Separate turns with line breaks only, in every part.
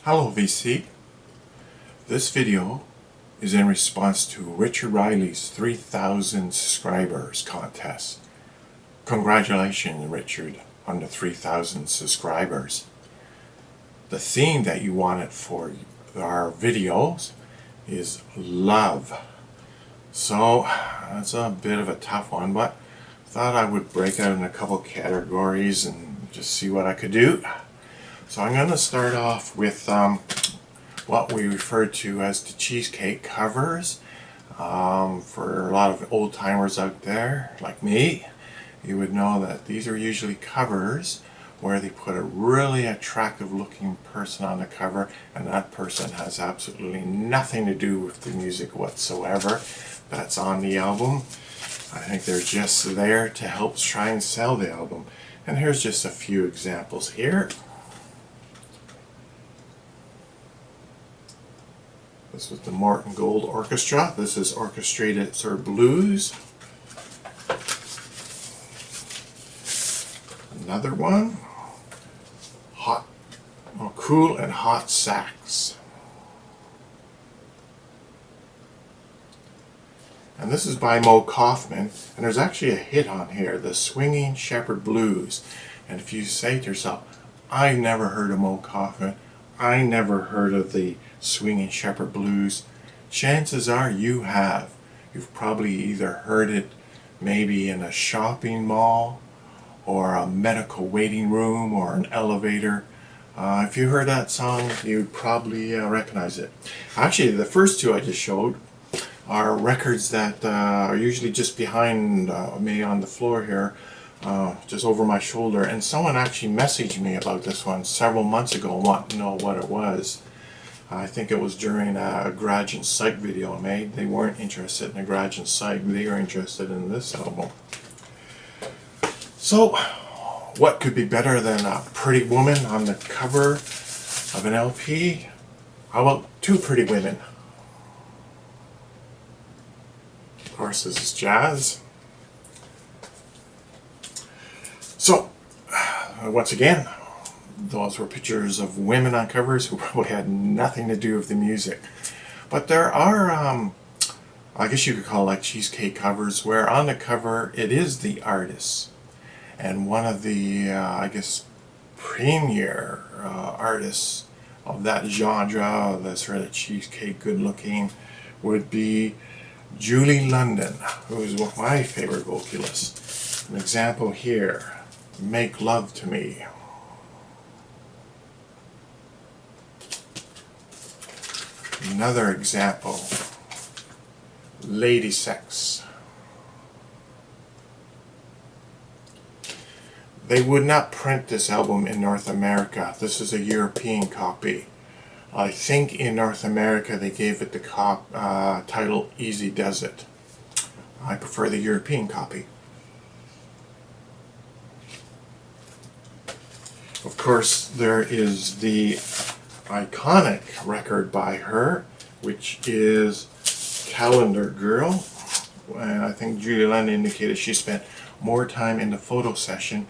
Hello VC. This video is in response to Richard Riley's 3,000 subscribers contest. Congratulations, Richard, on the 3,000 subscribers. The theme that you wanted for our videos is love. So that's a bit of a tough one, but I thought I would break it out in a couple categories and just see what I could do. So I'm going to start off with what we refer to as the cheesecake covers. For a lot of old timers out there like me, you would know that these are usually covers where they put a really attractive looking person on the cover, and that person has absolutely nothing to do with the music whatsoever that's on the album. I think they're just there to help try and sell the album. And here's just a few examples here. This is the Martin Gold Orchestra. This is Orchestrated Sir Blues. Another one, Cool and Hot Sax. And this is by Moe Koffman, and there's actually a hit on here, the Swinging Shepherd Blues. And if you say to yourself, I never heard of Moe Koffman, I never heard of the Swinging Shepherd Blues, chances are you have. You've probably either heard it maybe in a shopping mall or a medical waiting room or an elevator. If you heard that song, you'd probably recognize it. Actually, the first two I just showed are records that are usually just behind me on the floor here, just over my shoulder, and someone actually messaged me about this one several months ago and wanted to know what it was. I think it was during a Garage and Psych video I made. They weren't interested in a Garage and Psych, they were interested in this album. So, what could be better than a pretty woman on the cover of an LP? How about two pretty women? Of course, this is jazz. So, once again, those were pictures of women on covers who probably had nothing to do with the music. But there are, I guess you could call it like cheesecake covers, where on the cover it is the artist. And one of the, I guess, premier artists of that genre, the sort of cheesecake good looking, would be Julie London, who is one of my favorite vocalists. An example here, Make Love to Me. Another example, Lady Sex. They would not print this album in North America. This is a European copy. I think in North America they gave it the title Easy Does It. I prefer the European copy. Of course, there is the iconic record by her, which is Calendar Girl. And I think Julie London indicated she spent more time in the photo session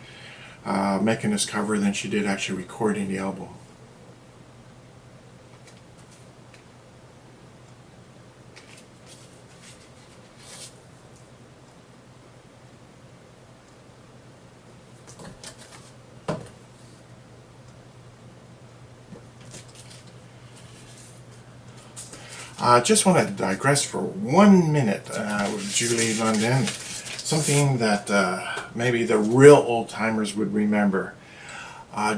making this cover than she did actually recording the album. I just want to digress for 1 minute with Julie London. Something that maybe the real old timers would remember.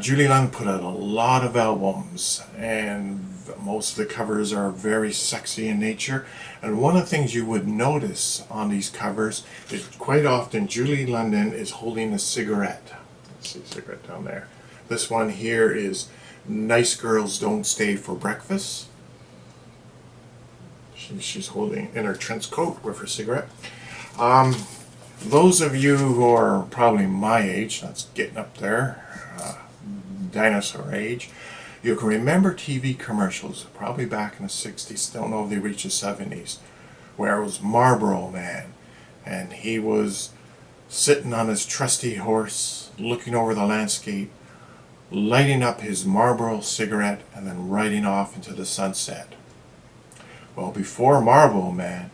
Julie London put out a lot of albums, and most of the covers are very sexy in nature. And one of the things you would notice on these covers is quite often Julie London is holding a cigarette. Let's see, cigarette down there. This one here is Nice Girls Don't Stay for Breakfast. She's holding in her trench coat with her cigarette. Those of you who are probably my age, that's getting up there, dinosaur age, you can remember TV commercials, probably back in the 60s, don't know if they reached the 70s, where it was Marlboro Man, and he was sitting on his trusty horse, looking over the landscape, lighting up his Marlboro cigarette and then riding off into the sunset. Well, before Marlboro Man,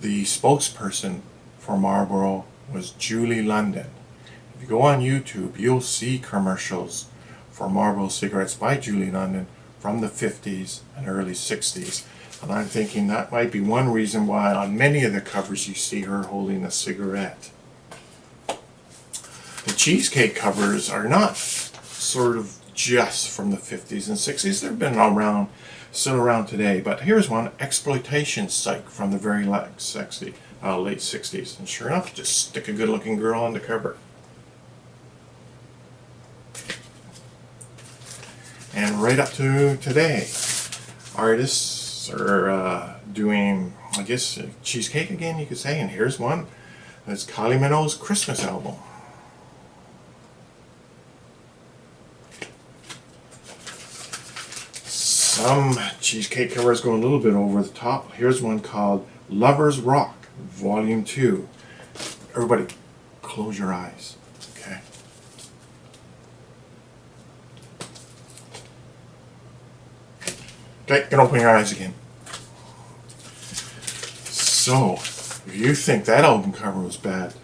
the spokesperson for Marlboro was Julie London. If you go on YouTube, you'll see commercials for Marlboro cigarettes by Julie London from the 50s and early 60s. And I'm thinking that might be one reason why on many of the covers you see her holding a cigarette. The cheesecake covers are not sort of just from the 50s and 60s. They've been around, still around today. But here's one, Exploitation Psych, from the very late 60s. And sure enough, just stick a good looking girl on the cover. And right up to today, artists are doing, I guess, cheesecake again, you could say. And here's one. It's Kylie Minogue's Christmas album. Some cheesecake covers go a little bit over the top. Here's one called Lovers Rock, Volume 2. Everybody, close your eyes, okay? Okay, you can open your eyes again. So, if you think that album cover was bad,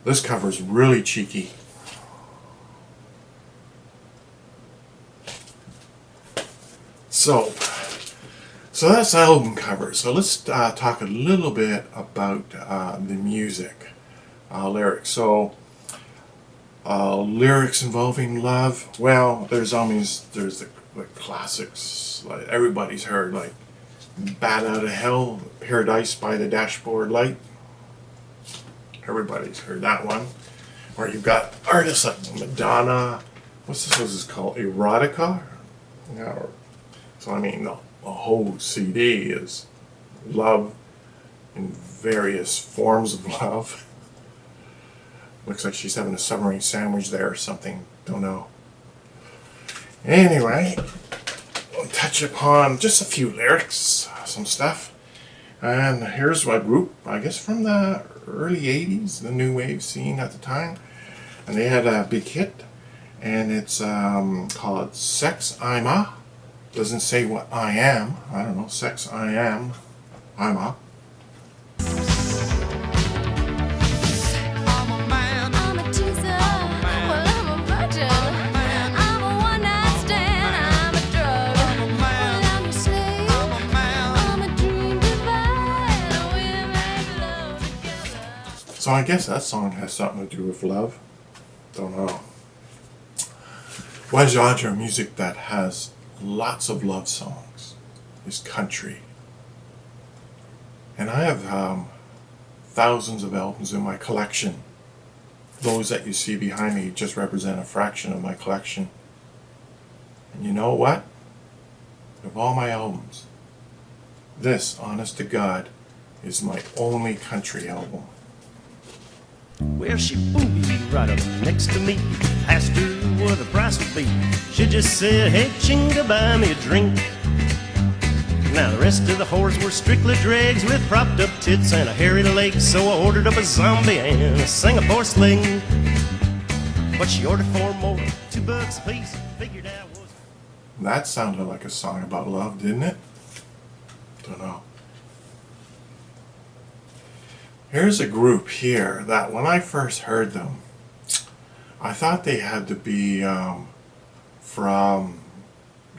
this cover is really cheeky. So that's the album cover. So let's talk a little bit about the music, lyrics. So lyrics involving love. Well, there's the classics like everybody's heard, like "Bat Out of Hell," "Paradise by the Dashboard Light." Everybody's heard that one. Or you've got artists like Madonna. What's this called? Erotica? Yeah. So I mean, the whole CD is love in various forms of love. Looks like she's having a submarine sandwich there or something. Don't know. Anyway, we'll touch upon just a few lyrics, some stuff. And here's my group, I guess from the early 80s, the new wave scene at the time. And they had a big hit, and it's called Sex I'm A. Doesn't say what I am. I don't know. Sex I am. I'm a.
I'm a man. I'm a teaser. Well, I'm a virgin. I'm a one-night stand. I'm a drug. Well, I'm a slave. I'm a dream divine. We make love together.
So I guess that song has something to do with love. Don't know. One genre of music that has lots of love songs is country. And I have thousands of albums in my collection. Those that you see behind me just represent a fraction of my collection. And you know what? Of all my albums, this, honest to God, is my only country album.
Well, she boobied right up next to me. Asked her what the price would be. She just said, "Hey, chinga, buy me a drink." Now the rest of the whores were strictly dregs with propped up tits and a hairy leg. So I ordered up a zombie and a Singapore sling. But she ordered 4 more, $2 a piece. Figured out was.
That sounded like a song about love, didn't it? Don't know. Here's a group here that when I first heard them, I thought they had to be from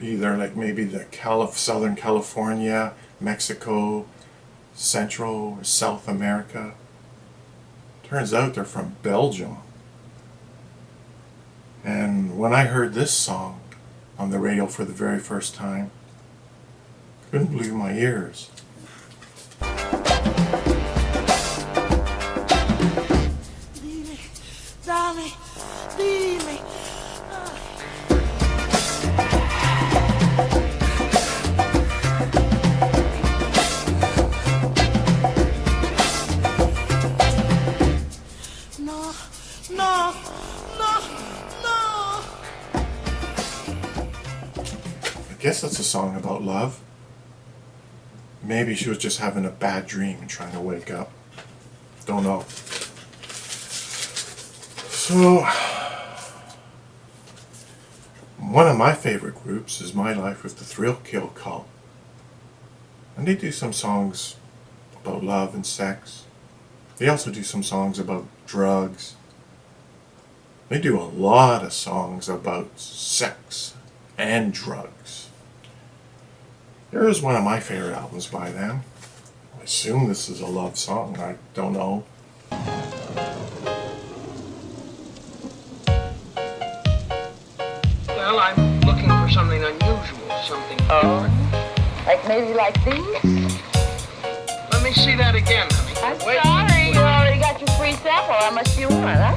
either like maybe the Southern California, Mexico, Central or South America. Turns out they're from Belgium. And when I heard this song on the radio for the very first time, I couldn't believe my ears.
Darling, leave me. No, no, no, no.
I guess that's a song about love. Maybe she was just having a bad dream and trying to wake up. Don't know. So, One of my favorite groups is My Life with the Thrill Kill Cult. And they do some songs about love and sex. They also do some songs about drugs. They do a lot of songs about sex and drugs. Here is one of my favorite albums by them. I assume this is a love song. I don't know.
Well, I'm looking for something unusual, something different.
Like these?
Let me see that again, honey.
I'm
Wait.
sorry, you already got your free sample. How much do you want, huh?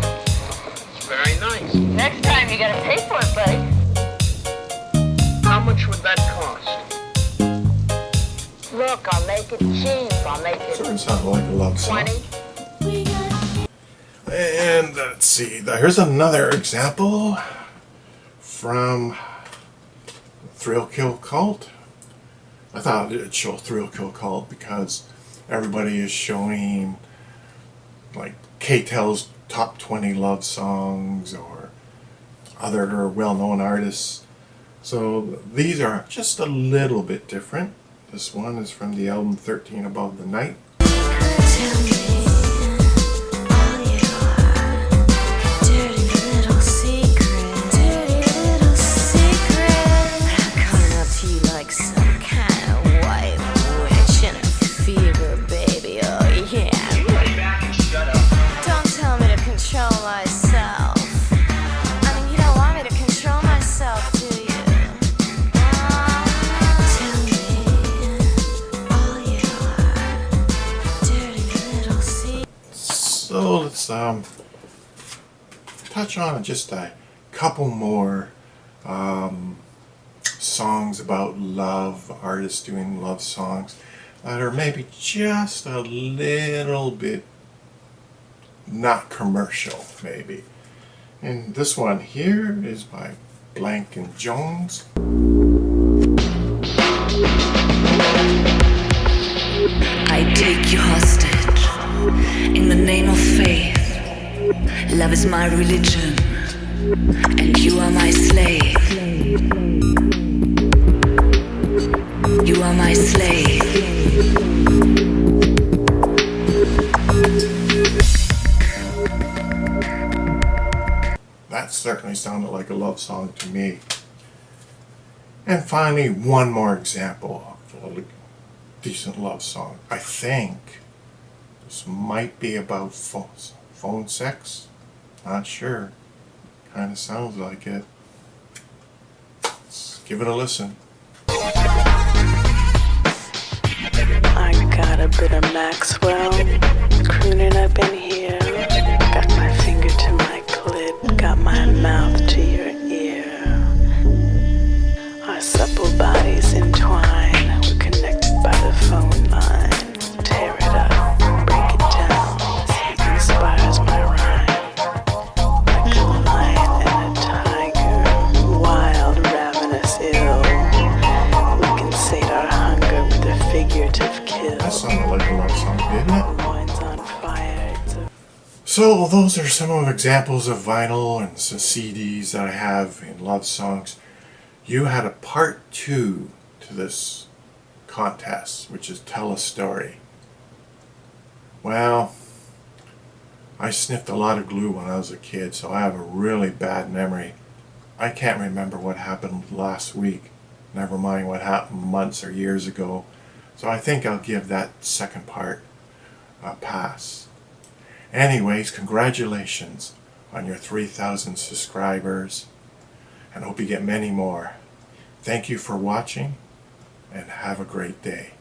It's very nice.
Next time you gotta pay for it, buddy.
How much would that cost?
Look, I'll make it cheap. I'll make it
Sort of sounded like a love song.
20.
And let's see, here's another example from Thrill Kill Cult. I thought it'd show Thrill Kill Cult because everybody is showing like K-Tel's top 20 love songs or other well-known artists. So these are just a little bit different. This one is from the album 13 Above the Night.
Tell me all you are. Dirty little secret. Dirty little secret. Coming up to you like some kind of white witch in a fever, baby. Oh yeah. Don't tell me to control myself. I mean, you don't want me to control myself, do you? Tell me all you are. Dirty little secret.
So let's touch on just a couple more songs about love, artists doing love songs that are maybe just a little bit not commercial, maybe. And this one here is by Blank and Jones.
I take you hostage in the name of faith. Love is my religion, and you are my slave. You are my slave.
That certainly sounded like a love song to me. And finally, one more example of a decent love song. I think this might be about phone sex. Not sure. Kind of sounds like it. Let's give it a listen.
I got a bit of Maxwell crooning up in here. Got my finger to my clit, got my mouth to your ear. Our supple bodies entwine. We're connected by the phone line. Tear it up, break it down. This heat inspires my rhyme. Like a lion and a tiger, wild, ravenous, ill. We can sate our hunger with a figurative kill.
That sounded like a love song, didn't it?
Loins on fire. It's a
So those are some of examples of vinyl and some CDs that I have in love songs. You had a part 2 to this contest, which is Tell a Story. Well, I sniffed a lot of glue when I was a kid, so I have a really bad memory. I can't remember what happened last week, never mind what happened months or years ago. So I think I'll give that second part a pass. Anyways, congratulations on your 3,000 subscribers, and hope you get many more. Thank you for watching, and have a great day.